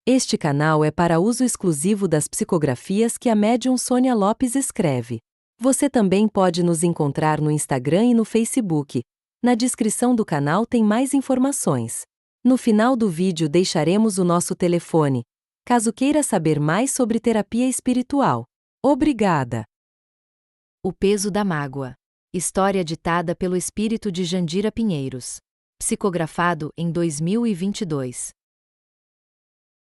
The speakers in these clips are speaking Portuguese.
Este canal é para uso exclusivo das psicografias que a médium Sônia Lopes escreve. Você também pode nos encontrar no Instagram e no Facebook. Na descrição do canal tem mais informações. No final do vídeo deixaremos o nosso telefone, caso queira saber mais sobre terapia espiritual. Obrigada! O peso da mágoa. História ditada pelo espírito de Jandira Pinheiros. Psicografado em 2022.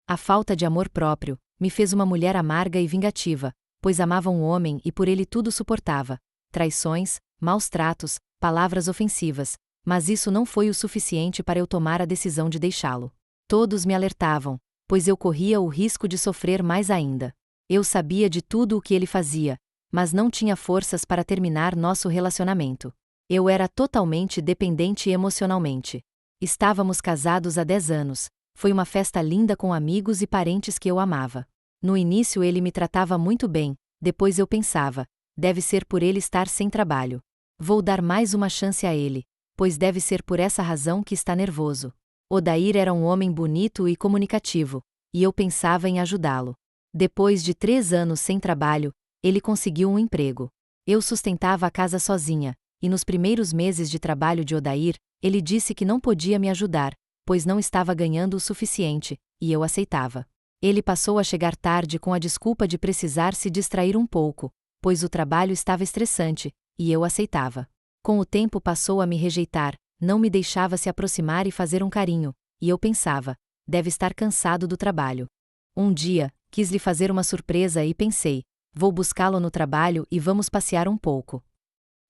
A falta de amor próprio me fez uma mulher amarga e vingativa, pois amava um homem e por ele tudo suportava. Traições, maus tratos, palavras ofensivas, mas isso não foi o suficiente para eu tomar a decisão de deixá-lo. Todos me alertavam, pois eu corria o risco de sofrer mais ainda. Eu sabia de tudo o que ele fazia, mas não tinha forças para terminar nosso relacionamento. Eu era totalmente dependente emocionalmente. Estávamos casados há 10 anos, foi uma festa linda com amigos e parentes que eu amava. No início ele me tratava muito bem, depois eu pensava, deve ser por ele estar sem trabalho. Vou dar mais uma chance a ele, pois deve ser por essa razão que está nervoso. Odair era um homem bonito e comunicativo, e eu pensava em ajudá-lo. Depois de 3 anos sem trabalho, ele conseguiu um emprego. Eu sustentava a casa sozinha, e nos primeiros meses de trabalho de Odair, ele disse que não podia me ajudar, pois não estava ganhando o suficiente, e eu aceitava. Ele passou a chegar tarde com a desculpa de precisar se distrair um pouco, pois o trabalho estava estressante, e eu aceitava. Com o tempo passou a me rejeitar, não me deixava se aproximar e fazer um carinho, e eu pensava, deve estar cansado do trabalho. Um dia, quis lhe fazer uma surpresa e pensei, vou buscá-lo no trabalho e vamos passear um pouco.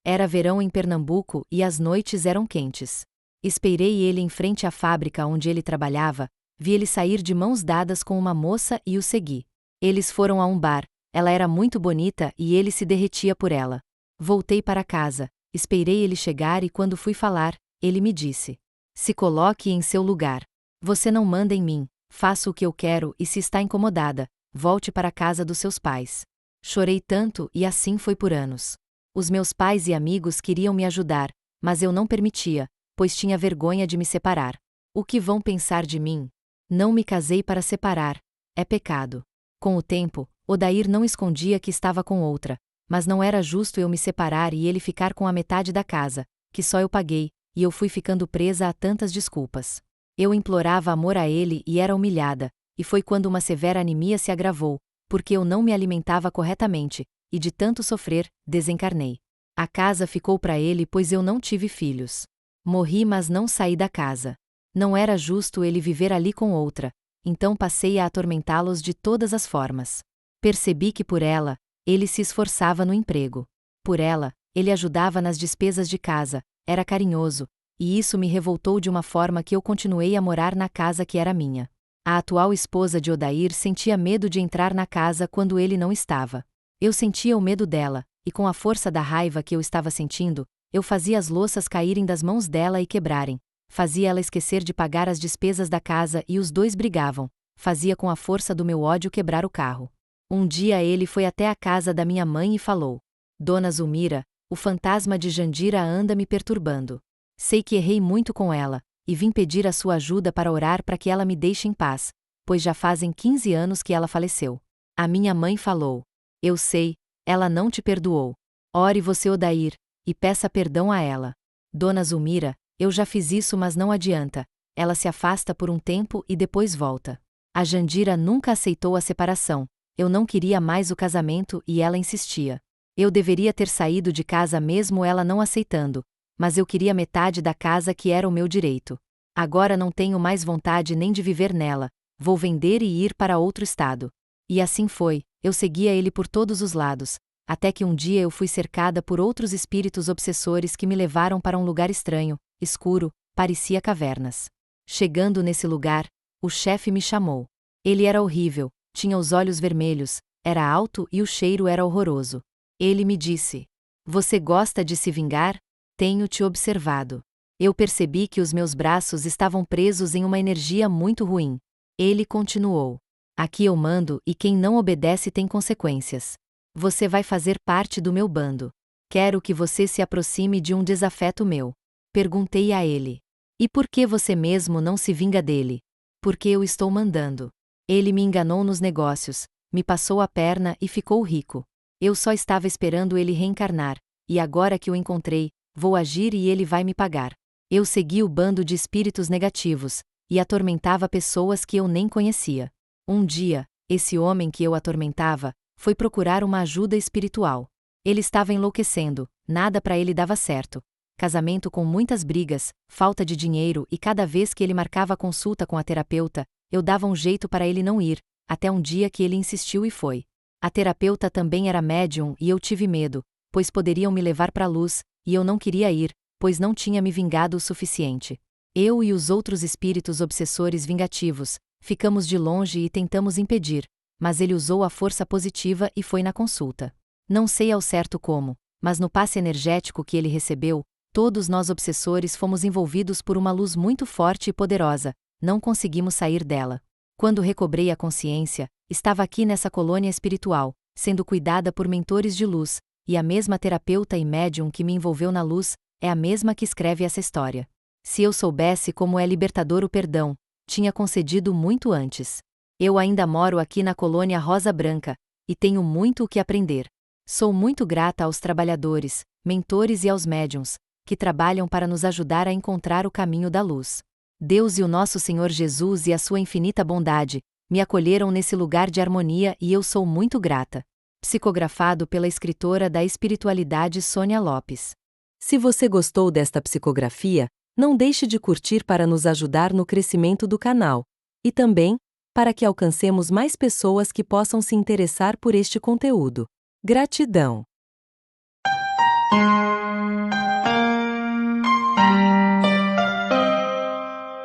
Era verão em Pernambuco e as noites eram quentes. Esperei ele em frente à fábrica onde ele trabalhava, vi ele sair de mãos dadas com uma moça e o segui. Eles foram a um bar, ela era muito bonita e ele se derretia por ela. Voltei para casa, esperei ele chegar e quando fui falar, ele me disse: se coloque em seu lugar. Você não manda em mim, faço o que eu quero e se está incomodada, volte para a casa dos seus pais. Chorei tanto e assim foi por anos. Os meus pais e amigos queriam me ajudar, mas eu não permitia, pois tinha vergonha de me separar. O que vão pensar de mim? Não me casei para separar. É pecado. Com o tempo, Odair não escondia que estava com outra, mas não era justo eu me separar e ele ficar com a metade da casa, que só eu paguei, e eu fui ficando presa a tantas desculpas. Eu implorava amor a ele e era humilhada, e foi quando uma severa anemia se agravou, porque eu não me alimentava corretamente, e de tanto sofrer, desencarnei. A casa ficou para ele pois eu não tive filhos. Morri mas não saí da casa. Não era justo ele viver ali com outra, então passei a atormentá-los de todas as formas. Percebi que por ela, ele se esforçava no emprego. Por ela, ele ajudava nas despesas de casa, era carinhoso, e isso me revoltou de uma forma que eu continuei a morar na casa que era minha. A atual esposa de Odair sentia medo de entrar na casa quando ele não estava. Eu sentia o medo dela, e com a força da raiva que eu estava sentindo, eu fazia as louças caírem das mãos dela e quebrarem, fazia ela esquecer de pagar as despesas da casa e os dois brigavam, fazia com a força do meu ódio quebrar o carro. Um dia ele foi até a casa da minha mãe e falou: Dona Zulmira, o fantasma de Jandira anda me perturbando. Sei que errei muito com ela, e vim pedir a sua ajuda para orar para que ela me deixe em paz, pois já fazem 15 anos que ela faleceu. A minha mãe falou: eu sei, ela não te perdoou. Ore você Odair, e peça perdão a ela. Dona Zulmira, eu já fiz isso mas não adianta, ela se afasta por um tempo e depois volta. A Jandira nunca aceitou a separação, eu não queria mais o casamento e ela insistia. Eu deveria ter saído de casa mesmo ela não aceitando, mas eu queria metade da casa que era o meu direito. Agora não tenho mais vontade nem de viver nela, vou vender e ir para outro estado. E assim foi, eu seguia ele por todos os lados, até que um dia eu fui cercada por outros espíritos obsessores que me levaram para um lugar estranho, escuro, parecia cavernas. Chegando nesse lugar, o chefe me chamou. Ele era horrível, tinha os olhos vermelhos, era alto e o cheiro era horroroso. Ele me disse: você gosta de se vingar? Tenho te observado. Eu percebi que os meus braços estavam presos em uma energia muito ruim. Ele continuou: aqui eu mando e quem não obedece tem consequências. Você vai fazer parte do meu bando. Quero que você se aproxime de um desafeto meu. Perguntei a ele: e por que você mesmo não se vinga dele? Porque eu estou mandando. Ele me enganou nos negócios, me passou a perna e ficou rico. Eu só estava esperando ele reencarnar, e agora que o encontrei, vou agir e ele vai me pagar. Eu segui o bando de espíritos negativos, e atormentava pessoas que eu nem conhecia. Um dia, esse homem que eu atormentava, foi procurar uma ajuda espiritual. Ele estava enlouquecendo, nada para ele dava certo. Casamento com muitas brigas, falta de dinheiro e cada vez que ele marcava a consulta com a terapeuta, eu dava um jeito para ele não ir, até um dia que ele insistiu e foi. A terapeuta também era médium e eu tive medo, pois poderiam me levar para a luz, e eu não queria ir, pois não tinha me vingado o suficiente. Eu e os outros espíritos obsessores vingativos, ficamos de longe e tentamos impedir, mas ele usou a força positiva e foi na consulta. Não sei ao certo como, mas no passe energético que ele recebeu, todos nós obsessores fomos envolvidos por uma luz muito forte e poderosa, não conseguimos sair dela. Quando recobrei a consciência, estava aqui nessa colônia espiritual, sendo cuidada por mentores de luz, e a mesma terapeuta e médium que me envolveu na luz, é a mesma que escreve essa história. Se eu soubesse como é libertador o perdão, tinha concedido muito antes. Eu ainda moro aqui na colônia Rosa Branca, e tenho muito o que aprender. Sou muito grata aos trabalhadores, mentores e aos médiuns, que trabalham para nos ajudar a encontrar o caminho da luz. Deus e o nosso Senhor Jesus e a sua infinita bondade, me acolheram nesse lugar de harmonia e eu sou muito grata. Psicografado pela escritora da espiritualidade Sônia Lopes. Se você gostou desta psicografia, não deixe de curtir para nos ajudar no crescimento do canal. E também, para que alcancemos mais pessoas que possam se interessar por este conteúdo. Gratidão!